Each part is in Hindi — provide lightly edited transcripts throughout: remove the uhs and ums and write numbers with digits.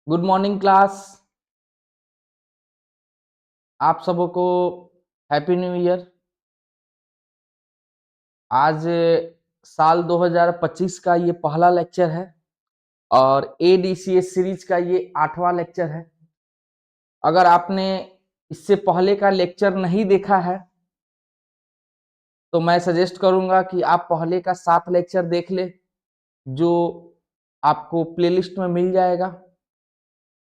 Good morning class. आप सबको हैप्पी न्यू ईयर। आज साल 2025 का ये पहला लेक्चर है और एडीसीएस सीरीज का ये 8वां लेक्चर है। अगर आपने इससे पहले का लेक्चर नहीं देखा है तो मैं सजेस्ट करूंगा कि आप पहले का 7 लेक्चर देख ले, जो आपको प्लेलिस्ट में मिल जाएगा।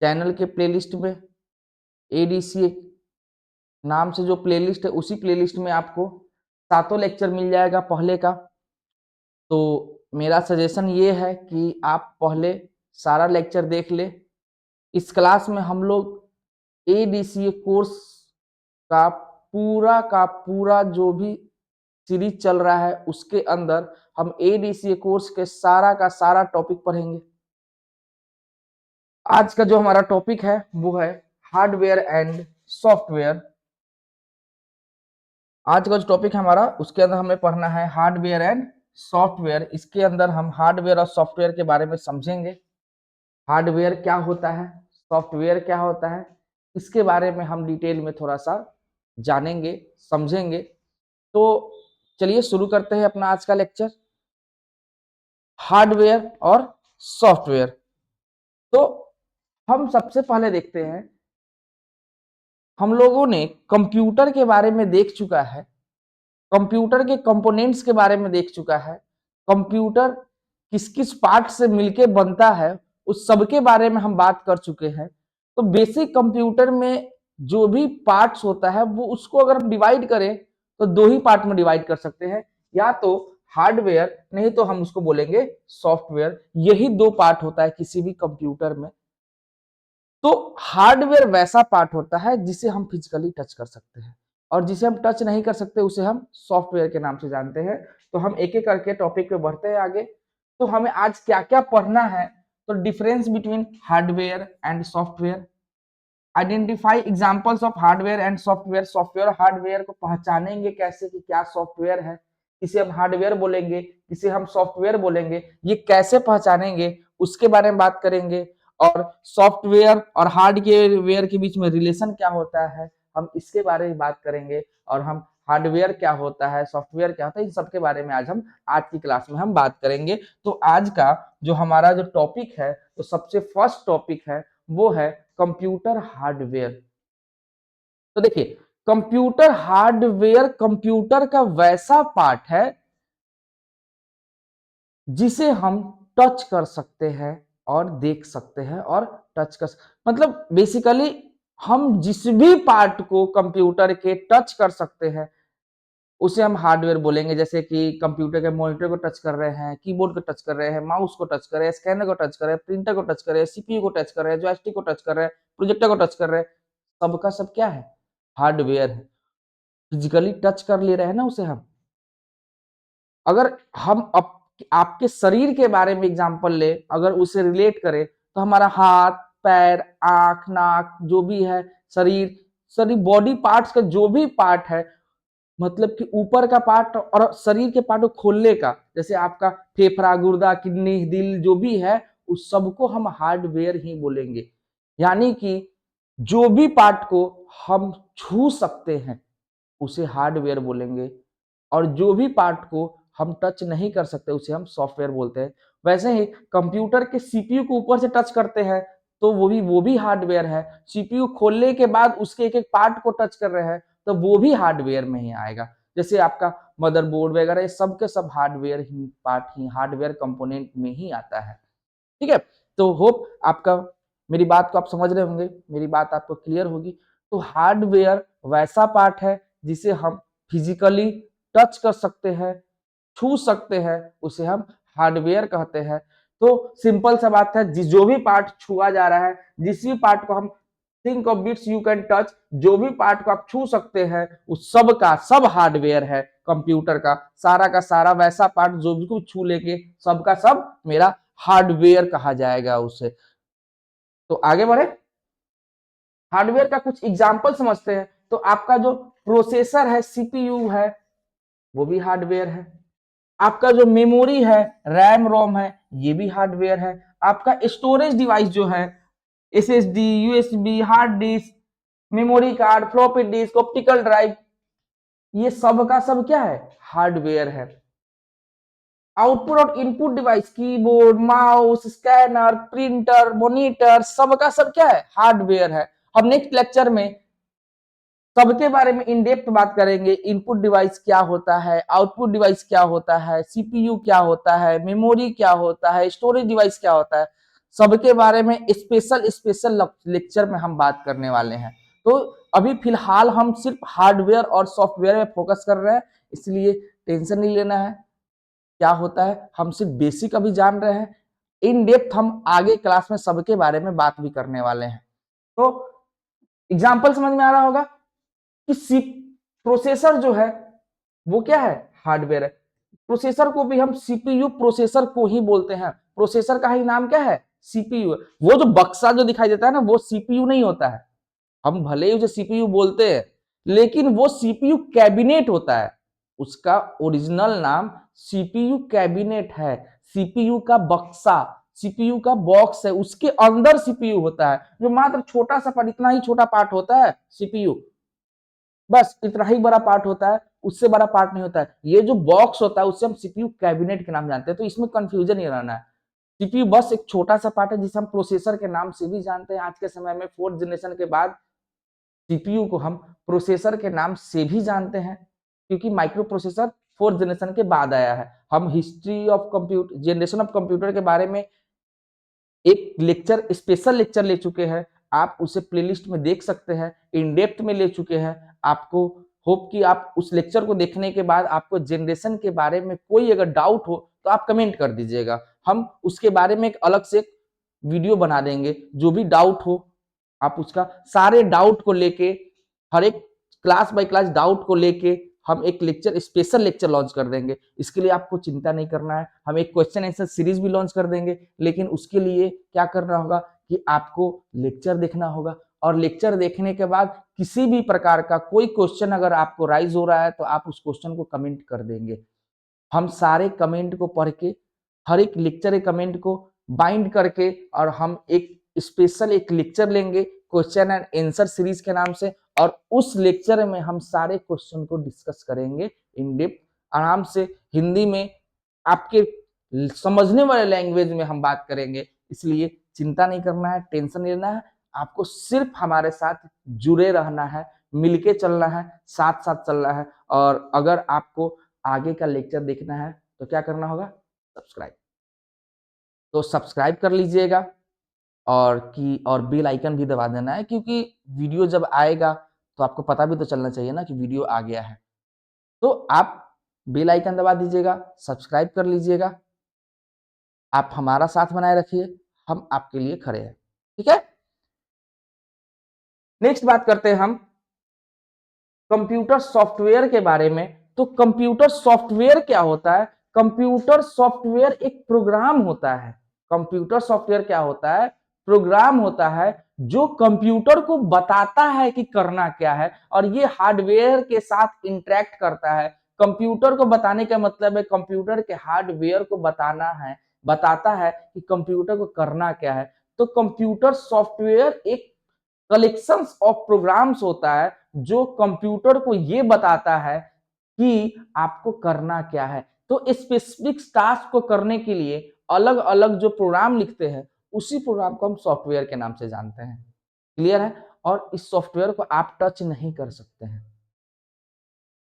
चैनल के प्लेलिस्ट में एडीसीए नाम से जो प्लेलिस्ट है उसी प्लेलिस्ट में आपको सातों लेक्चर मिल जाएगा पहले का। तो मेरा सजेशन ये है कि आप पहले सारा लेक्चर देख ले। इस क्लास में हम लोग एडीसीए कोर्स का पूरा जो भी सीरीज चल रहा है उसके अंदर हम एडीसीए कोर्स के सारा का सारा टॉपिक पढ़ेंगे। आज का जो हमारा टॉपिक है वो है हार्डवेयर एंड सॉफ्टवेयर। आज का जो टॉपिक है हमारा उसके अंदर हमें पढ़ना है हार्डवेयर एंड सॉफ्टवेयर। इसके अंदर हम हार्डवेयर और सॉफ्टवेयर के बारे में समझेंगे। हार्डवेयर क्या होता है, सॉफ्टवेयर क्या होता है, इसके बारे में हम डिटेल में थोड़ा सा जानेंगे, समझेंगे। तो चलिए शुरू करते हैं अपना आज का लेक्चर, हार्डवेयर और सॉफ्टवेयर। तो हम सबसे पहले देखते हैं, हम लोगों ने कंप्यूटर के बारे में देख चुका है, कंप्यूटर के कंपोनेंट्स के बारे में देख चुका है, कंप्यूटर किस किस पार्ट से मिलके बनता है उस सब के बारे में हम बात कर चुके हैं। तो बेसिक कंप्यूटर में जो भी पार्ट्स होता है वो उसको अगर हम डिवाइड करें तो दो ही पार्ट में डिवाइड कर सकते हैं, या तो हार्डवेयर नहीं तो हम उसको बोलेंगे सॉफ्टवेयर। यही दो पार्ट होता है किसी भी कंप्यूटर में। तो हार्डवेयर वैसा पार्ट होता है जिसे हम फिजिकली टच कर सकते हैं और जिसे हम टच नहीं कर सकते उसे हम सॉफ्टवेयर के नाम से जानते हैं। तो हम एक एक करके टॉपिक पे बढ़ते हैं आगे। तो हमें आज क्या क्या पढ़ना है, तो difference between hardware and software, identify examples of hardware and software. Software hardware को पहचानेंगे कैसे कि क्या सॉफ्टवेयर है, इसे हम हार्डवेयर बोलेंगे, इसे हम सॉफ्टवेयर बोलेंगे, ये कैसे पहचानेंगे उसके बारे में बात करेंगे। और सॉफ्टवेयर और हार्डवेयर के बीच में रिलेशन क्या होता है हम इसके बारे में बात करेंगे। और हम हार्डवेयर क्या होता है, सॉफ्टवेयर क्या होता है, इन सब के बारे में आज हम आज की क्लास में हम बात करेंगे। तो आज का जो हमारा जो टॉपिक है, तो सबसे फर्स्ट टॉपिक है वो है कंप्यूटर हार्डवेयर। तो देखिए, कंप्यूटर हार्डवेयर कंप्यूटर का वैसा पार्ट है जिसे हम टच कर सकते हैं और देख सकते हैं और टच कर मतलब बेसिकली हम जिस भी पार्ट को कंप्यूटर के टच कर सकते हैं उसे हम हार्डवेयर बोलेंगे। जैसे कि कंप्यूटर के मॉनिटर को टच कर रहे हैं, कीबोर्ड को टच कर रहे हैं, माउस को टच कर रहे हैं, स्कैनर को टच कर रहे हैं, प्रिंटर को टच कर रहे हैं, सीपीयू को टच कर रहे हैं, जॉयस्टिक को टच कर रहे हैं, प्रोजेक्टर को टच कर रहे हैं, सबका सब क्या है, हार्डवेयर है। फिजिकली टच कर ले रहे हैं ना उसे हम। अगर हम आपके शरीर के बारे में एग्जांपल ले, अगर उसे रिलेट करें तो हमारा हाथ, पैर, आंख, नाक जो भी है, शरीर शरीर बॉडी पार्ट्स का जो भी पार्ट है, मतलब कि ऊपर का पार्ट और शरीर के पार्ट को खोलने का, जैसे आपका फेफड़ा, गुर्दा, किडनी, दिल जो भी है उस सबको हम हार्डवेयर ही बोलेंगे। यानी कि जो भी पार्ट को हम छू सकते हैं उसे हार्डवेयर बोलेंगे और जो भी पार्ट को हम टच नहीं कर सकते उसे हम सॉफ्टवेयर बोलते हैं। वैसे ही कंप्यूटर के सीपीयू को ऊपर से टच करते हैं तो वो भी हार्डवेयर है। सीपीयू खोलने के बाद उसके एक एक पार्ट को टच कर रहे हैं तो वो भी हार्डवेयर में ही आएगा। जैसे आपका मदरबोर्ड वगैरह, सब के सब हार्डवेयर ही पार्ट ही हार्डवेयर कंपोनेंट में ही आता है। ठीक है, तो होप आपका मेरी बात को आप समझ रहे होंगे, मेरी बात आपको क्लियर होगी। तो हार्डवेयर वैसा पार्ट है जिसे हम फिजिकली टच कर सकते हैं, छू सकते हैं, उसे हम हार्डवेयर कहते हैं। तो सिंपल सा बात है, जो भी पार्ट छुआ जा रहा है, जिस भी पार्ट को हम think of bits you can touch, जो भी पार्ट को आप छू सकते हैं उस सब का सब हार्डवेयर है। कंप्यूटर का सारा वैसा पार्ट जो भी कुछ छू लेके सबका सब मेरा हार्डवेयर कहा जाएगा उसे। तो आगे बढ़े, हार्डवेयर का कुछ एग्जांपल समझते हैं। तो आपका जो प्रोसेसर है, सीपीयू है, वो भी हार्डवेयर है। आपका जो मेमोरी है, रैम रोम है, ये भी हार्डवेयर है। आपका स्टोरेज डिवाइस जो है, SSD, USB, hard disk, memory card, floppy disk, optical drive, ये सब का सब क्या है? हार्डवेयर है। आउटपुट और input device, keyboard, mouse, scanner, printer, monitor, सब का सब क्या है? हार्डवेयर है। हम नेक्स्ट लेक्चर में सबके बारे में इन डेप्थ बात करेंगे। इनपुट डिवाइस क्या होता है, आउटपुट डिवाइस क्या होता है, सीपीयू क्या होता है, मेमोरी क्या होता है, स्टोरेज डिवाइस क्या होता है, सबके बारे में स्पेशल स्पेशल लेक्चर में हम बात करने वाले हैं। तो अभी फिलहाल हम सिर्फ हार्डवेयर और सॉफ्टवेयर में फोकस कर रहे हैं, इसलिए टेंशन नहीं लेना है। क्या होता है, हम सिर्फ बेसिक अभी जान रहे हैं। इन डेप्थ हम आगे क्लास में सबके बारे में बात भी करने वाले हैं। तो एग्जाम्पल समझ में आ रहा होगा कि सी प्रोसेसर जो है वो क्या है? हार्डवेयर है। प्रोसेसर को भी हम सीपीयू प्रोसेसर को ही बोलते हैं। प्रोसेसर का ही नाम क्या है? सीपीयू। वो जो बक्सा जो दिखाई देता है ना, वो सीपीयू नहीं होता है। हम भले ही उसे सीपीयू बोलते हैं, लेकिन वो सीपीयू कैबिनेट होता है। उसका ओरिजिनल नाम सीपीयू कैबिनेट है। सीपीयू का बक्सा, सीपीयू का बॉक्स है, उसके अंदर सीपीयू होता है, जो मात्र छोटा सा पार्ट, इतना ही छोटा पार्ट होता है सीपीयू। बस इतना ही बड़ा पार्ट होता है, उससे बड़ा पार्ट नहीं होता है। ये जो बॉक्स होता है उसे हम सीपीयू कैबिनेट के नाम जानते हैं। तो इसमें कंफ्यूजन नहीं रहना है। सीपीयू बस एक छोटा सा पार्ट है जिसे हम प्रोसेसर के नाम से भी जानते हैं। आज के समय में फोर्थ जनरेशन के बाद सीपीयू को हम प्रोसेसर के नाम से भी जानते हैं, क्योंकि माइक्रो प्रोसेसर फोर्थ जनरेशन के बाद आया है। हम history of computer, generation of computer के बारे में एक लेक्चर, स्पेशल लेक्चर ले चुके हैं। आप उसे प्लेलिस्ट में देख सकते हैं, इन डेप्थ में ले चुके हैं। आपको होप कि आप उस लेक्चर को देखने के बाद आपको जनरेशन के बारे में कोई अगर डाउट हो तो आप कमेंट कर दीजिएगा। हम उसके बारे में एक अलग से वीडियो बना देंगे। जो भी डाउट हो आप उसका सारे डाउट को लेके, हर एक क्लास बाय क्लास डाउट को लेके हम एक लेक्चर, स्पेशल लेक्चर लॉन्च कर देंगे। इसके लिए आपको चिंता नहीं करना है। हम एक क्वेश्चन आंसर सीरीज भी लॉन्च कर देंगे, लेकिन उसके लिए क्या करना होगा कि आपको लेक्चर देखना होगा। और लेक्चर देखने के बाद किसी भी प्रकार का कोई क्वेश्चन अगर आपको राइज हो रहा है तो आप उस क्वेश्चन को कमेंट कर देंगे। हम सारे कमेंट को पढ़ के, हर एक लेक्चर के कमेंट को बाइंड करके, और हम एक स्पेशल एक लेक्चर लेंगे क्वेश्चन एंड आंसर सीरीज के नाम से। और उस लेक्चर में हम सारे क्वेश्चन को डिस्कस करेंगे इन डेप्थ, आराम से हिंदी में, आपके समझने वाले लैंग्वेज में हम बात करेंगे। इसलिए चिंता नहीं करना है, टेंशन नहीं लेना है। आपको सिर्फ हमारे साथ जुड़े रहना है, मिलके चलना है, साथ साथ चलना है। और अगर आपको आगे का लेक्चर देखना है तो क्या करना होगा? सब्सक्राइब। तो सब्सक्राइब कर लीजिएगा, और बेल आइकन भी दबा देना है, क्योंकि वीडियो जब आएगा तो आपको पता भी तो चलना चाहिए ना कि वीडियो आ गया है। तो आप बेल आइकन दबा दीजिएगा, सब्सक्राइब कर लीजिएगा। आप हमारा साथ बनाए रखिए, हम आपके लिए खड़े हैं। ठीक है, नेक्स्ट बात करते हैं हम कंप्यूटर सॉफ्टवेयर के बारे में। तो कंप्यूटर सॉफ्टवेयर क्या होता है? कंप्यूटर सॉफ्टवेयर एक प्रोग्राम होता है। कंप्यूटर सॉफ्टवेयर क्या होता है? प्रोग्राम होता है जो कंप्यूटर को बताता है कि करना क्या है, और ये हार्डवेयर के साथ इंटरेक्ट करता है। कंप्यूटर को बताने का मतलब है कंप्यूटर के हार्डवेयर को बताना है, बताता है कि कंप्यूटर को करना क्या है। तो कंप्यूटर सॉफ्टवेयर एक कलेक्शन ऑफ प्रोग्राम्स होता है जो कंप्यूटर को ये बताता है कि आपको करना क्या है। तो स्पेसिफिक टास्क को करने के लिए अलग अलग जो प्रोग्राम लिखते हैं, उसी प्रोग्राम को हम सॉफ्टवेयर के नाम से जानते हैं। क्लियर है? और इस सॉफ्टवेयर को आप टच नहीं कर सकते हैं।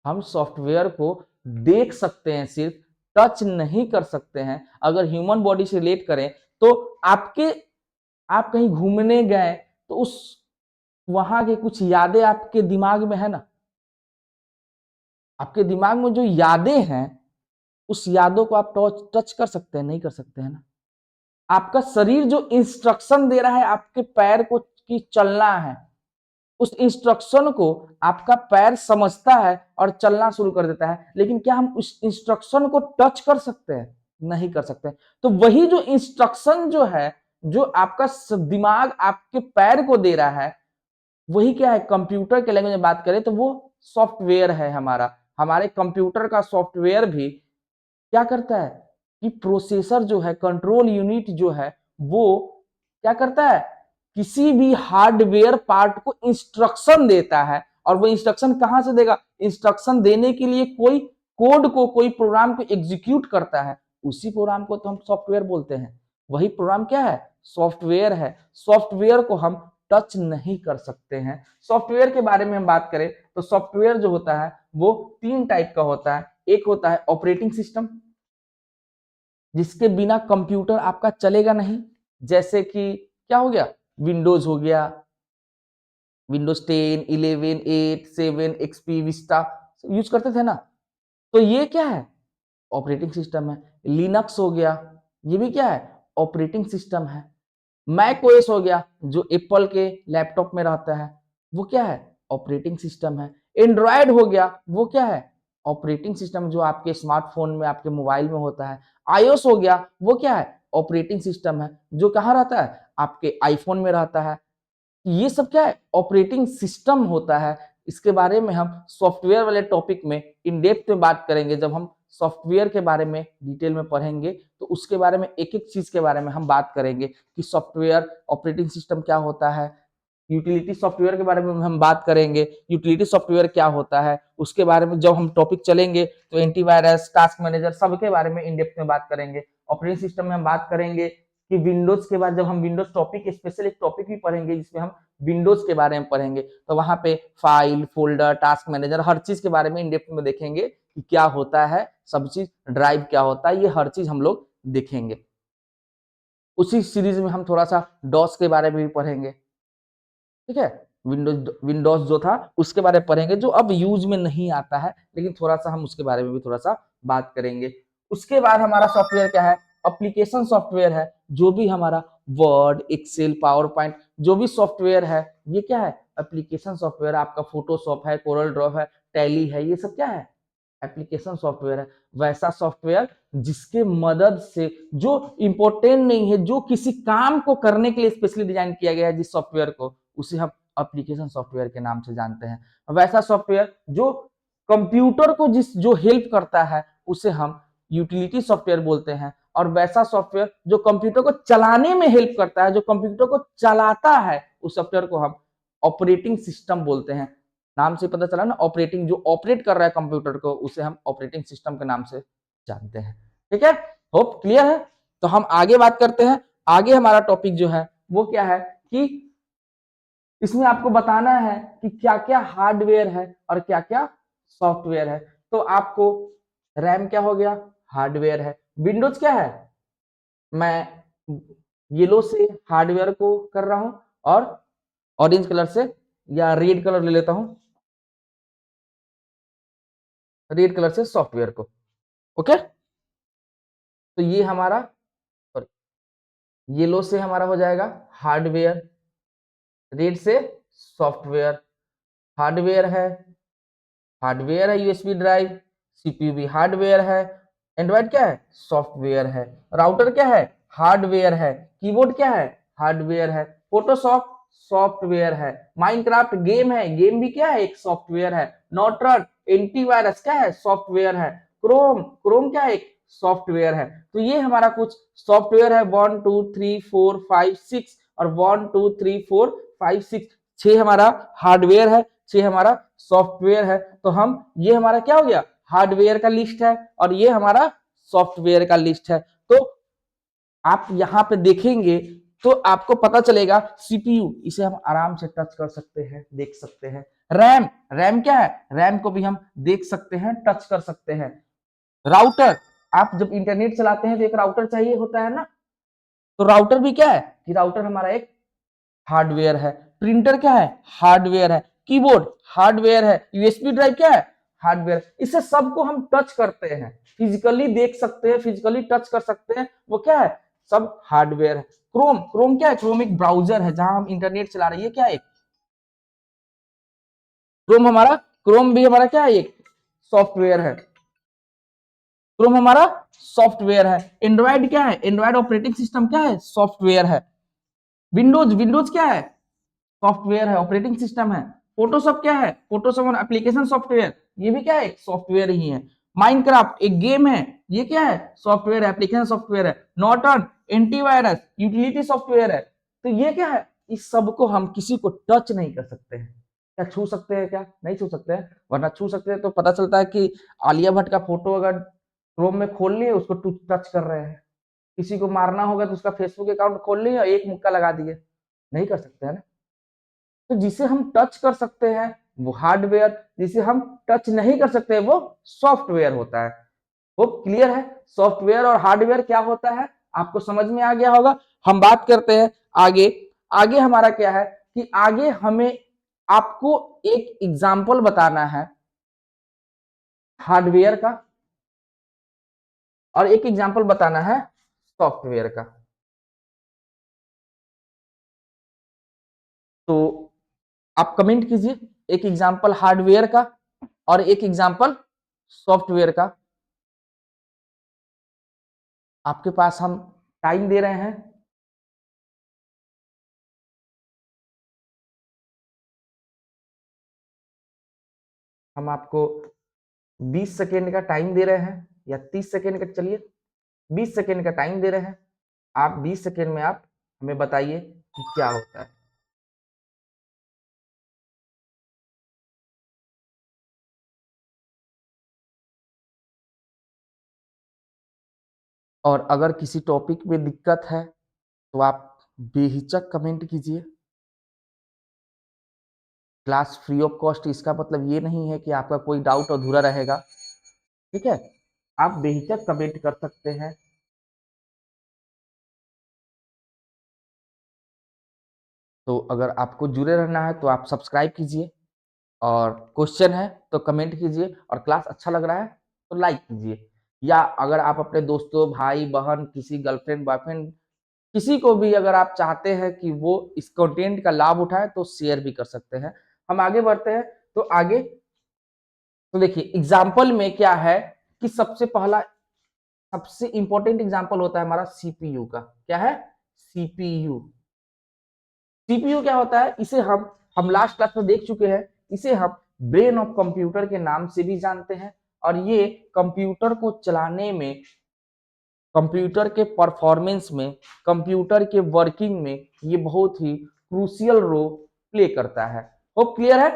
हम सॉफ्टवेयर को देख सकते हैं, सिर्फ टच नहीं कर सकते हैं। अगर ह्यूमन बॉडी से रिलेट करें तो आपके आप कहीं घूमने गए तो उस वहां के कुछ यादें आपके दिमाग में है ना, आपके दिमाग में जो यादें हैं उस यादों को आप टच टच कर सकते हैं? नहीं कर सकते हैं ना। आपका शरीर जो इंस्ट्रक्शन दे रहा है आपके पैर को कि चलना है, उस इंस्ट्रक्शन को आपका पैर समझता है और चलना शुरू कर देता है, लेकिन क्या हम उस इंस्ट्रक्शन को टच कर सकते हैं? नहीं कर सकते। तो वही जो इंस्ट्रक्शन जो है, जो आपका दिमाग आपके पैर को दे रहा है, वही क्या है? कंप्यूटर के लैंग्वेज में बात करें तो वो सॉफ्टवेयर है हमारा। हमारे कंप्यूटर का सॉफ्टवेयर भी क्या करता है कि प्रोसेसर जो है, कंट्रोल यूनिट जो है, वो क्या करता है? किसी भी हार्डवेयर पार्ट को इंस्ट्रक्शन देता है, और वो इंस्ट्रक्शन कहां से देगा? इंस्ट्रक्शन देने के लिए कोई कोड को, कोई प्रोग्राम को एग्जीक्यूट करता है, उसी प्रोग्राम को तो हम सॉफ्टवेयर बोलते हैं। वही प्रोग्राम क्या है? सॉफ्टवेयर है। सॉफ्टवेयर को हम टच नहीं कर सकते हैं। सॉफ्टवेयर के बारे में हम बात करें तो सॉफ्टवेयर जो होता है वो 3 टाइप का होता है। एक होता है ऑपरेटिंग सिस्टम, जिसके बिना कंप्यूटर आपका चलेगा नहीं, जैसे कि क्या हो गया? विंडोज हो गया, विंडोज 10, 11, 8, 7, एक्सपी, विस्टा यूज करते थे ना, तो ये क्या है? ऑपरेटिंग सिस्टम है। लिनक्स हो गया, ये भी क्या है? ऑपरेटिंग सिस्टम है। मैक ओएस हो गया, जो एप्पल के लैपटॉप में रहता है, वो क्या है? ऑपरेटिंग सिस्टम है। एंड्रॉयड हो गया, वो क्या है? ऑपरेटिंग सिस्टम, जो आपके स्मार्टफोन में, आपके मोबाइल में होता है। आईओएस हो गया, वो क्या है? ऑपरेटिंग सिस्टम है, जो कहाँ रहता है? आपके आईफोन में रहता है। ये सब क्या है? ऑपरेटिंग सिस्टम होता है। इसके बारे में हम सॉफ्टवेयर वाले टॉपिक में इन डेप्थ में बात करेंगे। जब हम सॉफ्टवेयर के बारे में डिटेल में पढ़ेंगे तो उसके बारे में एक एक चीज के बारे में हम बात करेंगे कि सॉफ्टवेयर ऑपरेटिंग सिस्टम क्या होता है। यूटिलिटी सॉफ्टवेयर के बारे में हम बात करेंगे, यूटिलिटी सॉफ्टवेयर क्या होता है, उसके बारे में जब हम टॉपिक चलेंगे तो एंटीवायरस, टास्क मैनेजर, सबके बारे में इन डेप्थ में बात करेंगे। ऑपरेटिंग सिस्टम में हम बात करेंगे कि विंडोज के बाद जब हम विंडोज टॉपिक, स्पेशल एक टॉपिक भी पढ़ेंगे जिसमें हम विंडोज के बारे में पढ़ेंगे, तो वहां पे फाइल, फोल्डर, टास्क मैनेजर, हर चीज के बारे में इन डेप्थ में देखेंगे कि क्या होता है, सब चीज, ड्राइव क्या होता है, ये हर चीज हम लोग देखेंगे। उसी सीरीज में हम थोड़ा सा डॉस के बारे में भी पढ़ेंगे, ठीक है? विंडोज विंडोज जो था उसके बारे में पढ़ेंगे, जो अब यूज में नहीं आता है, लेकिन थोड़ा सा हम उसके बारे में भी थोड़ा सा बात करेंगे। उसके बाद हमारा सॉफ्टवेयर क्या है? एप्लीकेशन सॉफ्टवेयर है। जो भी हमारा वर्ड, एक्सेल, पावर पॉइंट, जो भी सॉफ्टवेयर है, ये क्या है? Application software. आपका फोटोशॉप है, कोरल ड्रॉ है, टैली है, ये सब क्या है? एप्लीकेशन सॉफ्टवेयर है। वैसा सॉफ्टवेयर जिसके मदद से, जो इंपॉर्टेंट नहीं है, जो किसी काम को करने के लिए स्पेशली डिजाइन किया गया है जिस सॉफ्टवेयर को, उसे हम एप्लीकेशन सॉफ्टवेयर के नाम से जानते हैं। वैसा सॉफ्टवेयर जो कंप्यूटर को जो हेल्प करता है, उसे हम यूटिलिटी सॉफ्टवेयर बोलते हैं। और वैसा सॉफ्टवेयर जो कंप्यूटर को चलाने में हेल्प करता है, जो कंप्यूटर को चलाता है, उस सॉफ्टवेयर को हम ऑपरेटिंग सिस्टम बोलते हैं। नाम से पता चला ना, ऑपरेटिंग, जो ऑपरेट कर रहा है कंप्यूटर को, उसे हम ऑपरेटिंग सिस्टम के नाम से जानते हैं। ठीक है, होप क्लियर है। तो हम आगे बात करते हैं। आगे हमारा टॉपिक जो है वो क्या है कि इसमें आपको बताना है कि क्या क्या हार्डवेयर है और क्या क्या सॉफ्टवेयर है। तो आपको रैम क्या हो गया? हार्डवेयर है। विंडोज क्या है? मैं येलो से हार्डवेयर को कर रहा हूं, और ऑरेंज कलर से या रेड कलर ले लेता हूं, रेड कलर से सॉफ्टवेयर को। ओके, तो ये हमारा, येलो से हमारा हो जाएगा हार्डवेयर, रेड से सॉफ्टवेयर। हार्डवेयर है, हार्डवेयर है यूएसबी ड्राइव, सीपीयू भी हार्डवेयर है। एंड्रॉइड क्या है? सॉफ्टवेयर है। राउटर क्या है? हार्डवेयर है। कीबोर्ड क्या है? हार्डवेयर है। फोटोशॉप सॉफ्टवेयर है। माइनक्राफ्ट गेम है, गेम भी क्या है? एक सॉफ्टवेयर है। नॉर्टन एंटीवायरस क्या है? सॉफ्टवेयर है। क्रोम, क्रोम क्या है? एक सॉफ्टवेयर है। तो ये हमारा कुछ सॉफ्टवेयर है, 1 2 3 4 5 6, और 1 2 3 4 5 6, 6 हमारा हार्डवेयर है, 6 हमारा सॉफ्टवेयर है। तो हम, ये हमारा क्या हो गया? हार्डवेयर का लिस्ट है, और ये हमारा सॉफ्टवेयर का लिस्ट है। तो आप यहां पे देखेंगे तो आपको पता चलेगा, सीपीयू, इसे हम आराम से टच कर सकते हैं, देख सकते हैं। रैम, रैम क्या है? रैम को भी हम देख सकते हैं, टच कर सकते हैं। राउटर, आप जब इंटरनेट चलाते हैं तो एक राउटर चाहिए होता है ना, तो राउटर भी क्या है कि राउटर हमारा एक हार्डवेयर है। प्रिंटर क्या है? हार्डवेयर है। कीबोर्ड हार्डवेयर है। यूएसबी ड्राइव क्या है? हार्डवेयर। इसे सबको हम टच करते हैं, फिजिकली देख सकते हैं, फिजिकली टच कर सकते हैं, वो क्या है? सब हार्डवेयर है। क्रोम, क्रोम क्या है? क्रोम एक ब्राउजर है जहां हम इंटरनेट चला रहे हैं, ये क्या है? क्रोम हमारा, क्रोम भी हमारा क्या है? एक सॉफ्टवेयर है। क्रोम हमारा सॉफ्टवेयर है। एंड्रॉइड क्या है? एंड्रॉइड ऑपरेटिंग सिस्टम क्या है? सॉफ्टवेयर है। विंडोज, विंडोज क्या है? सॉफ्टवेयर है, ऑपरेटिंग सिस्टम है। फोटोशॉप क्या है? फोटोशॉप और एप्लीकेशन सॉफ्टवेयर, ये भी क्या है? एक सॉफ्टवेयर ही है। माइनक्राफ्ट एक गेम है, ये क्या है? सॉफ्टवेयर है, एप्लीकेशन सॉफ्टवेयर है। नॉर्टन एंटीवायरस यूटिलिटी सॉफ्टवेयर है। तो ये क्या है? इस सब को हम किसी को टच नहीं कर सकते हैं। क्या छू सकते हैं? क्या नहीं छू सकते हैं? वरना छू सकते हैं तो पता चलता है कि आलिया भट्ट का फोटो अगर क्रोम में खोल लिए उसको टच कर रहे हैं। किसी को मारना होगा तो उसका फेसबुक अकाउंट खोल लिए और एक मुक्का लगा दिए। नहीं कर सकते है ना। तो जिसे हम टच कर सकते हैं वो हार्डवेयर, जिसे हम टच नहीं कर सकते वो सॉफ्टवेयर होता है। वो क्लियर है? सॉफ्टवेयर और हार्डवेयर क्या होता है आपको समझ में आ गया होगा। हम बात करते हैं आगे। आगे हमारा क्या है कि आगे हमें आपको एक एग्जाम्पल बताना है हार्डवेयर का और एक एग्जाम्पल बताना है सॉफ्टवेयर का। तो आप कमेंट कीजिए एक एग्जाम्पल हार्डवेयर का और एक एग्जाम्पल सॉफ्टवेयर का। आपके पास हम टाइम दे रहे हैं। हम आपको 20 सेकेंड का टाइम दे रहे हैं या 30 सेकेंड का, चलिए 20 सेकेंड का टाइम दे रहे हैं। आप 20 सेकेंड में आप हमें बताइए कि क्या होता है। और अगर किसी टॉपिक में दिक्कत है तो आप बेहिचक कमेंट कीजिए। क्लास फ्री ऑफ कॉस्ट, इसका मतलब ये नहीं है कि आपका कोई डाउट अधूरा रहेगा। ठीक है, आप बेहिचक कमेंट कर सकते हैं। तो अगर आपको जुड़े रहना है तो आप सब्सक्राइब कीजिए और क्वेश्चन है तो कमेंट कीजिए और क्लास अच्छा लग रहा है तो लाइक कीजिए। या अगर आप अपने दोस्तों, भाई बहन, किसी गर्लफ्रेंड बॉयफ्रेंड, किसी को भी अगर आप चाहते हैं कि वो इस कंटेंट का लाभ उठाए तो शेयर भी कर सकते हैं। हम आगे बढ़ते हैं। तो आगे तो देखिए एग्जाम्पल में क्या है कि सबसे पहला, सबसे इंपॉर्टेंट एग्जाम्पल होता है हमारा सीपीयू का। क्या है? सीपीयू। सीपीयू क्या होता है? इसे हम लास्ट क्लास में देख चुके हैं। इसे हम ब्रेन ऑफ कंप्यूटर के नाम से भी जानते हैं और ये कंप्यूटर को चलाने में, कंप्यूटर के परफॉर्मेंस में, कंप्यूटर के वर्किंग में ये बहुत ही क्रूशियल रोल प्ले करता है। होप क्लियर है।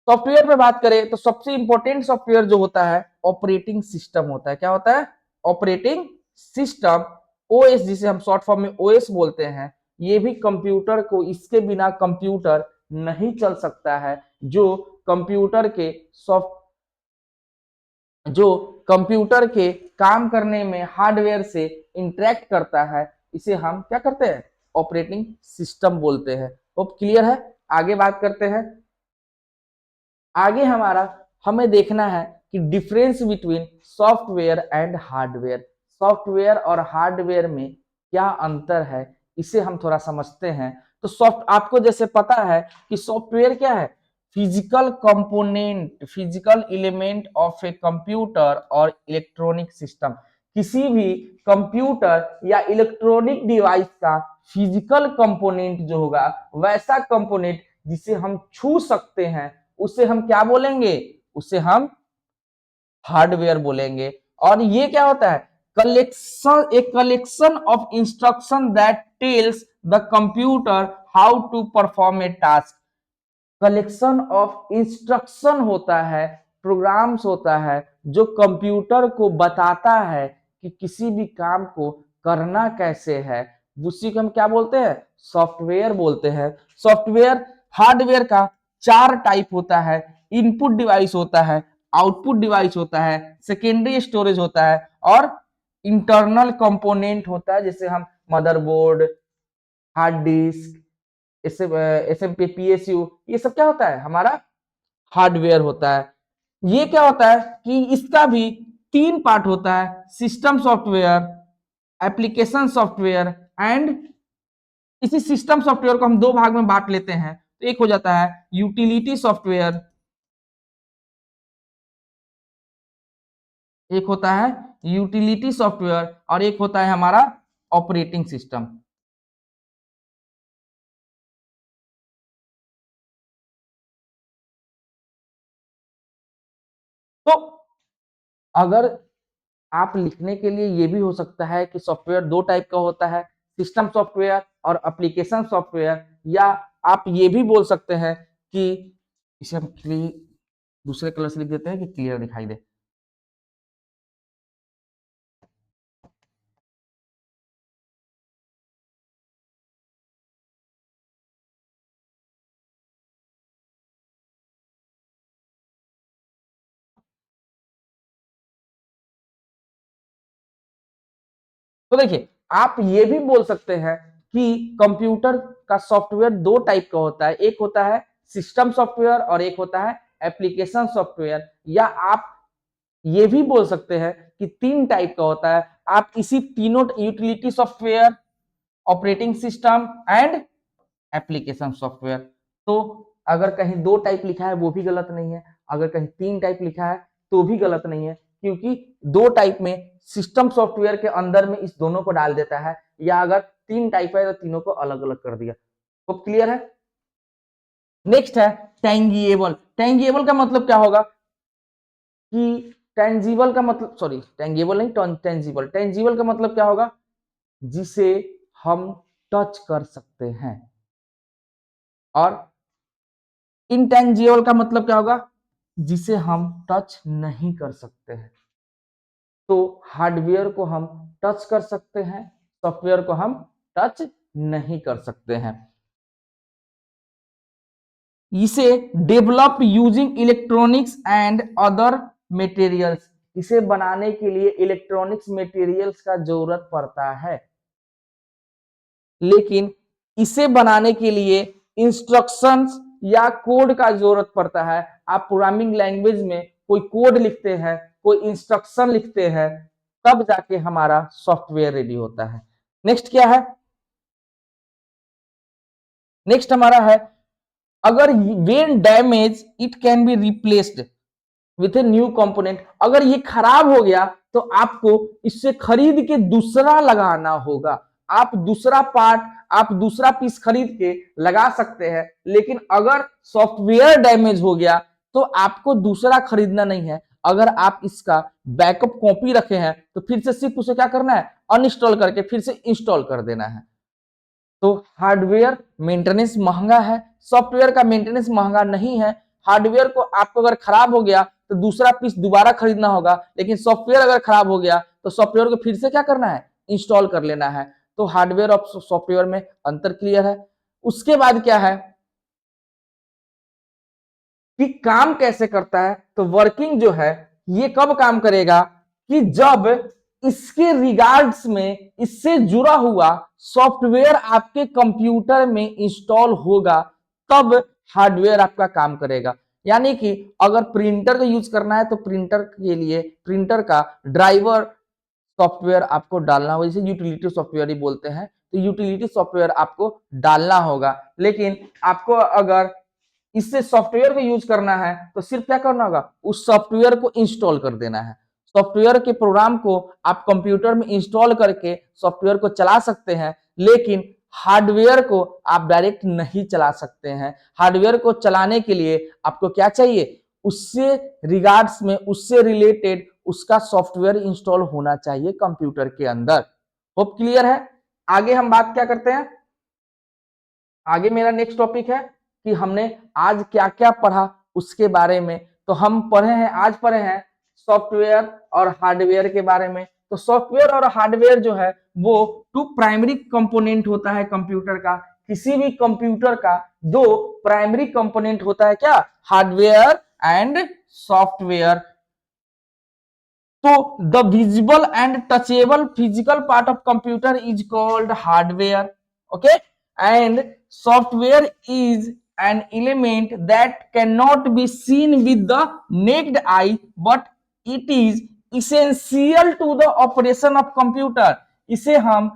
सॉफ्टवेयर पे बात करें तो सबसे इंपॉर्टेंट सॉफ्टवेयर जो होता है ऑपरेटिंग सिस्टम होता है। क्या होता है? ऑपरेटिंग सिस्टम, ओएस, जिसे हम शॉर्ट फॉर्म में ओएस बोलते हैं। ये भी कंप्यूटर को, इसके बिना कंप्यूटर नहीं चल सकता है। जो कंप्यूटर के सॉफ्ट जो कंप्यूटर के काम करने में हार्डवेयर से इंटरेक्ट करता है, इसे हम क्या करते हैं? ऑपरेटिंग सिस्टम बोलते हैं। होप क्लियर है। आगे बात करते हैं। आगे हमारा हमें देखना है कि difference between software and hardware. Software और हार्डवेयर में क्या अंतर है, इसे हम थोड़ा समझते हैं। तो सॉफ्ट आपको जैसे पता है कि सॉफ्टवेयर क्या है? Physical component, physical element of a computer और इलेक्ट्रॉनिक सिस्टम। किसी भी कंप्यूटर या इलेक्ट्रॉनिक डिवाइस का फिजिकल कंपोनेंट जो होगा, वैसा कंपोनेंट जिसे हम छू सकते हैं, उसे हम क्या बोलेंगे? उसे हम हार्डवेयर बोलेंगे। और ये क्या होता है? Collection, a collection of instruction that tells the computer how to perform a task. Collection of instruction होता है, प्रोग्राम्स होता है जो कंप्यूटर को बताता है कि किसी भी काम को करना कैसे है। उसी को हम क्या बोलते हैं? सॉफ्टवेयर बोलते हैं। सॉफ्टवेयर, हार्डवेयर का चार टाइप होता है। इनपुट डिवाइस होता है, आउटपुट डिवाइस होता है, सेकेंडरी स्टोरेज होता है और इंटरनल कंपोनेंट होता है, जैसे हम motherboard, hard disk, SMP, PSU, ये सब क्या होता है? हमारा हार्डवेयर होता है। ये क्या होता है कि इसका भी तीन पार्ट होता है: system software, application software and, इसी सिस्टम सॉफ्टवेयर को हम दो भाग में बांट लेते हैं। तो एक हो जाता है यूटिलिटी सॉफ्टवेयर, एक होता है यूटिलिटी सॉफ्टवेयर और एक होता है हमारा ऑपरेटिंग सिस्टम। तो अगर आप लिखने के लिए, ये भी हो सकता है कि सॉफ्टवेयर दो टाइप का होता है, सिस्टम सॉफ्टवेयर और एप्लीकेशन सॉफ्टवेयर, या आप ये भी बोल सकते हैं कि इसे हम दूसरे कलर से लिख देते हैं कि क्लियर दिखाई दे। तो देखिए, आप ये भी बोल सकते हैं कि कंप्यूटर का सॉफ्टवेयर दो टाइप का होता है, एक होता है सिस्टम सॉफ्टवेयर और एक होता है एप्लीकेशन सॉफ्टवेयर, या आप ये भी बोल सकते हैं कि तीन टाइप का होता है। आप इसी तीनों utility software, operating system and application software. तो अगर कहीं दो टाइप लिखा है वो भी गलत नहीं है, अगर कहीं तीन टाइप लिखा है तो भी गलत नहीं है, क्योंकि दो टाइप में सिस्टम सॉफ्टवेयर के अंदर में इस दोनों को डाल देता है, या अगर तीन टाइप है तो तीनों को अलग अलग कर दिया। तो क्लियर है। नेक्स्ट है टेंजिबल। टेंजिबल का मतलब क्या होगा कि टेंजिबल का मतलब, सॉरी टेंजिबल नहीं, टेंजिबल, टेंजिबल का मतलब क्या होगा, जिसे हम टच कर सकते हैं। और इंटेंजिबल का मतलब क्या होगा, जिसे हम टच नहीं कर सकते हैं। तो हार्डवेयर को हम टच कर सकते हैं, सॉफ्टवेयर को हम टच नहीं कर सकते हैं। इसे develop using electronics and other materials, इसे बनाने के लिए इलेक्ट्रॉनिक्स मटेरियल्स का जरूरत पड़ता है, लेकिन इसे बनाने के लिए इंस्ट्रक्शंस या कोड का जरूरत पड़ता है। आप प्रोग्रामिंग लैंग्वेज में कोई कोड लिखते हैं, कोई इंस्ट्रक्शन लिखते हैं, तब जाके हमारा सॉफ्टवेयर रेडी होता है। नेक्स्ट क्या है, नेक्स्ट हमारा है, अगर when damage it can be replaced with a new component. अगर ये खराब हो गया तो आपको इससे खरीद के दूसरा लगाना होगा। आप दूसरा पार्ट, आप दूसरा पीस खरीद के लगा सकते हैं, लेकिन अगर सॉफ्टवेयर डैमेज हो गया तो आपको दूसरा खरीदना नहीं है। अगर आप इसका बैकअप कॉपी रखे हैं तो फिर से सिर्फ उसे क्या करना है, अनइंस्टॉल करके फिर से इंस्टॉल कर देना है। तो हार्डवेयर मेंटेनेंस महंगा है, सॉफ्टवेयर का मेंटेनेंस महंगा नहीं है। हार्डवेयर को आपको अगर खराब हो गया तो दूसरा पीस दोबारा खरीदना होगा, लेकिन सॉफ्टवेयर अगर खराब हो गया तो सॉफ्टवेयर को फिर से क्या करना है, इंस्टॉल कर लेना है। तो हार्डवेयर और सॉफ्टवेयर में अंतर क्लियर है। उसके बाद क्या है कि काम कैसे करता है, तो वर्किंग जो है ये कब काम करेगा, कि जब इसके रिगार्ड्स में इससे जुड़ा हुआ सॉफ्टवेयर आपके कंप्यूटर में इंस्टॉल होगा, तब हार्डवेयर आपका काम करेगा। यानी कि अगर प्रिंटर का यूज करना है तो प्रिंटर के लिए प्रिंटर का ड्राइवर सॉफ्टवेयर आपको डालना होगा, जिसे यूटिलिटी सॉफ्टवेयर ही बोलते हैं। तो यूटिलिटी सॉफ्टवेयर आपको डालना होगा, लेकिन आपको अगर इससे सॉफ्टवेयर को यूज करना है तो सिर्फ क्या करना होगा, उस सॉफ्टवेयर को इंस्टॉल कर देना है। सॉफ्टवेयर के प्रोग्राम को आप कंप्यूटर में इंस्टॉल करके सॉफ्टवेयर को चला सकते हैं, लेकिन हार्डवेयर को आप डायरेक्ट नहीं चला सकते हैं। हार्डवेयर को चलाने के लिए आपको क्या चाहिए, उससे रिगार्ड्स में, उससे रिलेटेड उसका सॉफ्टवेयर इंस्टॉल होना चाहिए कंप्यूटर के अंदर। होप क्लियर है। आगे हम बात क्या करते हैं, आगे मेरा नेक्स्ट टॉपिक है कि हमने आज क्या क्या पढ़ा उसके बारे में। तो हम पढ़े हैं, आज पढ़े हैं सॉफ्टवेयर और हार्डवेयर के बारे में। तो सॉफ्टवेयर और हार्डवेयर जो है वो टू प्राइमरी कंपोनेंट होता है कंप्यूटर का। किसी भी कंप्यूटर का दो प्राइमरी कंपोनेंट होता है, क्या, हार्डवेयर एंड सॉफ्टवेयर। तो the visible and touchable physical part of computer is called hardware, okay, and software is an element that cannot be seen with the naked eye, but it is essential to the operation of computer। इसे हम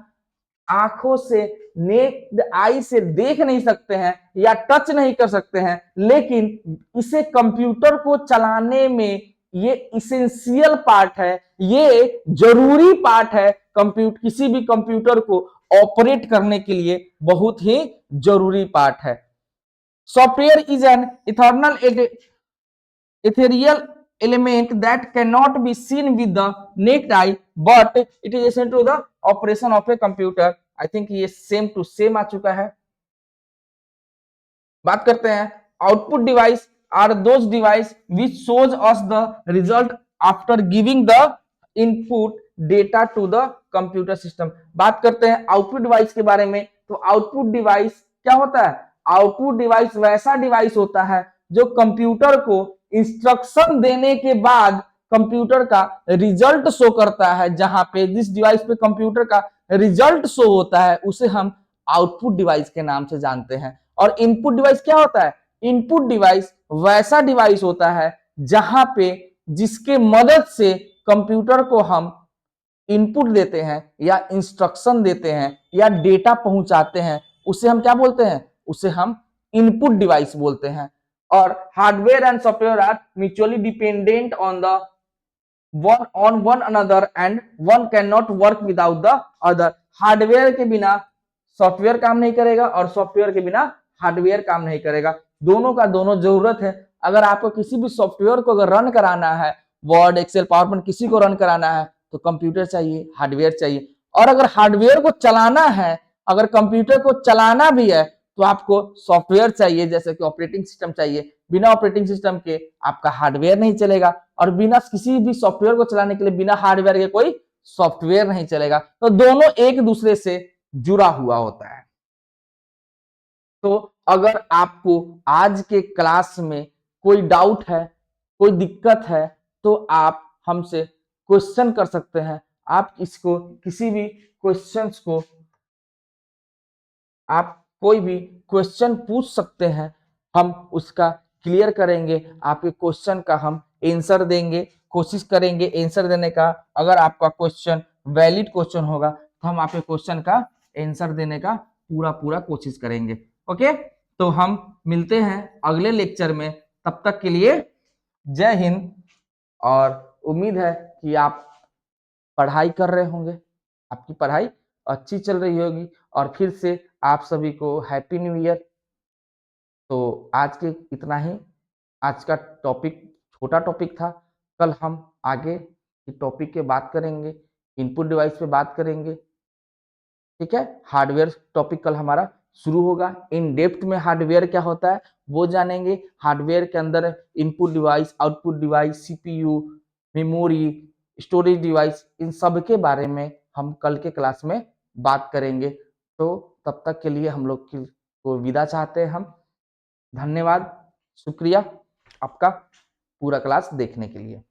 आंखों से, नेक्ड आई से देख नहीं सकते हैं या टच नहीं कर सकते हैं, लेकिन इसे कंप्यूटर को चलाने में ये इसेंशियल पार्ट है, ये जरूरी पार्ट है। कंप्यूटर, किसी भी कंप्यूटर को ऑपरेट करने के लिए बहुत ही जरूरी पार्ट है। Software is an eternal ethereal element that cannot be seen with the naked eye, but it is essential to the operation of a computer I think ये सेम टू सेम आ चुका है। बात करते हैं output device are those device which shows us the result after giving the input data to the computer system. बात करते हैं आउटपुट डिवाइस के बारे में। तो आउटपुट डिवाइस क्या होता है? आउटपुट डिवाइस वैसा डिवाइस होता है जो कंप्यूटर को इंस्ट्रक्शन देने के बाद कंप्यूटर का रिजल्ट शो करता है। जहां पे जिस डिवाइस पे कंप्यूटर का रिजल्ट शो होता है उसे हम आउटपुट डिवाइस के नाम से जानते हैं। और इनपुट डिवाइस क्या होता है? इनपुट डिवाइस वैसा डिवाइस होता है जहां पे जिसके मदद से कंप्यूटर को हम इनपुट देते हैं या इंस्ट्रक्शन देते हैं या डेटा पहुंचाते हैं, उसे हम क्या बोलते हैं? उसे हम इनपुट डिवाइस बोलते हैं। और hardware and software are mutually dependent on the one another and one can not work without the other. Hardware के बिना सॉफ्टवेयर काम नहीं करेगा और सॉफ्टवेयर के बिना हार्डवेयर काम नहीं करेगा। दोनों का दोनों जरूरत है। अगर आपको किसी भी सॉफ्टवेयर को अगर रन कराना है, वर्ड एक्सेल पावर पॉइंट किसी को रन कराना है तो कंप्यूटर चाहिए, हार्डवेयर चाहिए। और अगर हार्डवेयर को चलाना है, अगर कंप्यूटर को चलाना भी है तो आपको सॉफ्टवेयर चाहिए, जैसे कि ऑपरेटिंग सिस्टम चाहिए। बिना ऑपरेटिंग सिस्टम के आपका हार्डवेयर नहीं चलेगा और बिना किसी भी सॉफ्टवेयर को चलाने के लिए बिना हार्डवेयर के कोई सॉफ्टवेयर नहीं चलेगा। तो दोनों एक दूसरे से जुड़ा हुआ होता है। तो अगर आपको आज के क्लास में कोई डाउट है, कोई दिक्कत है, तो आप हमसे क्वेश्चन कर सकते हैं। आप इसको किसी भी क्वेश्चंस को आप कोई भी क्वेश्चन पूछ सकते हैं, हम उसका क्लियर करेंगे। आपके क्वेश्चन का हम आंसर देंगे, कोशिश करेंगे आंसर देने का। अगर आपका क्वेश्चन वैलिड क्वेश्चन होगा तो हम आपके क्वेश्चन का आंसर देने का पूरा कोशिश करेंगे। ओके, तो हम मिलते हैं अगले लेक्चर में। तब तक के लिए जय हिंद। और उम्मीद है कि आप पढ़ाई कर रहे होंगे, आपकी पढ़ाई अच्छी चल रही होगी। और फिर से आप सभी को हैप्पी न्यू ईयर। तो आज के इतना ही। आज का टॉपिक छोटा टॉपिक था। कल हम आगे की टॉपिक के बात करेंगे, इनपुट डिवाइस पे बात करेंगे। ठीक है, हार्डवेयर टॉपिक कल हमारा शुरू होगा। इन डेप्थ में हार्डवेयर क्या होता है वो जानेंगे। हार्डवेयर के अंदर input device, output device, CPU, memory, storage device, इन सब के बारे में हम कल के क्लास में बात करेंगे। तो तब तक के लिए हम लोग को विदा चाहते हैं हम। धन्यवाद, शुक्रिया आपका पूरा क्लास देखने के लिए।